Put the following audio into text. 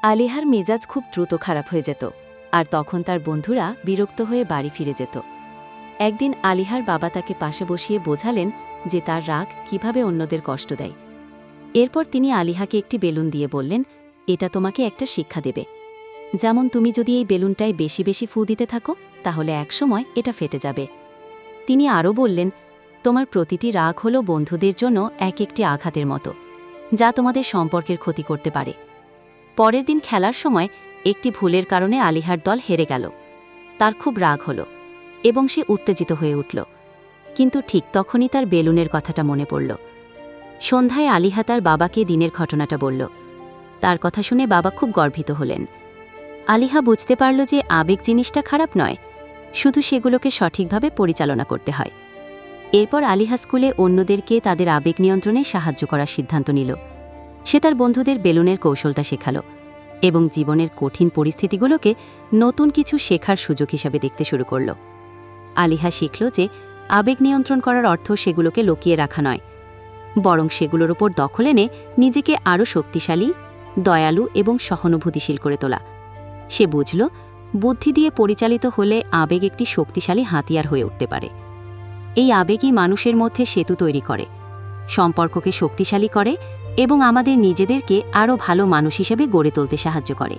আলিহার মেজাজ খুব দ্রুত খারাপ হয়ে যেত, আর তখন তার বন্ধুরা বিরক্ত হয়ে বাড়ি ফিরে যেত। একদিন আলিহার বাবা তাকে পাশে বসিয়ে বোঝালেন যে তার রাগ কিভাবে অন্যদের কষ্ট দেয়। এরপর তিনি আলিহাকে একটি বেলুন দিয়ে বললেন, এটা তোমাকে একটা শিক্ষা দেবে। যেমন তুমি যদি এই বেলুনটায় বেশি বেশি ফু দিতে থাকো, তাহলে একসময় এটা ফেটে যাবে। তিনি আরও বললেন, তোমার প্রতিটি রাগ হল বন্ধুদের জন্য এক একটি আঘাতের মতো, যা তোমাদের সম্পর্কের ক্ষতি করতে পারে। পরের দিন খেলার সময় একটি ভুলের কারণে আলিহার দল হেরে গেল। তার খুব রাগ হল এবং সে উত্তেজিত হয়ে উঠল। কিন্তু ঠিক তখনই তার বেলুনের কথাটা মনে পড়ল। সন্ধ্যায় আলিহা তার বাবাকে দিনের ঘটনাটা বলল। তার কথা শুনে বাবা খুব গর্বিত হলেন। আলিহা বুঝতে পারল যে আবেগ জিনিসটা খারাপ নয়, শুধু সেগুলোকে সঠিকভাবে পরিচালনা করতে হয়। এরপর আলিহা স্কুলে অন্যদেরকে তাদের আবেগ নিয়ন্ত্রণে সাহায্য করার সিদ্ধান্ত নিল। সে তার বন্ধুদের বেলুনের কৌশলটা শেখাল এবং জীবনের কঠিন পরিস্থিতিগুলোকে নতুন কিছু শেখার সুযোগ হিসাবে দেখতে শুরু করল। আলিহা শিখল যে আবেগ নিয়ন্ত্রণ করার অর্থ সেগুলোকে লুকিয়ে রাখা নয়, বরং সেগুলোর উপর দখল এনে নিজেকে আরও শক্তিশালী, দয়ালু এবং সহানুভূতিশীল করে তোলা। সে বুঝল, বুদ্ধি দিয়ে পরিচালিত হলে আবেগ একটি শক্তিশালী হাতিয়ার হয়ে উঠতে পারে। এই আবেগই মানুষের মধ্যে সেতু তৈরি করে, সম্পর্ককে শক্তিশালী করে এবং আমাদের নিজেদেরকে আরও ভালো মানুষ হিসেবে গড়ে তুলতে সাহায্য করে।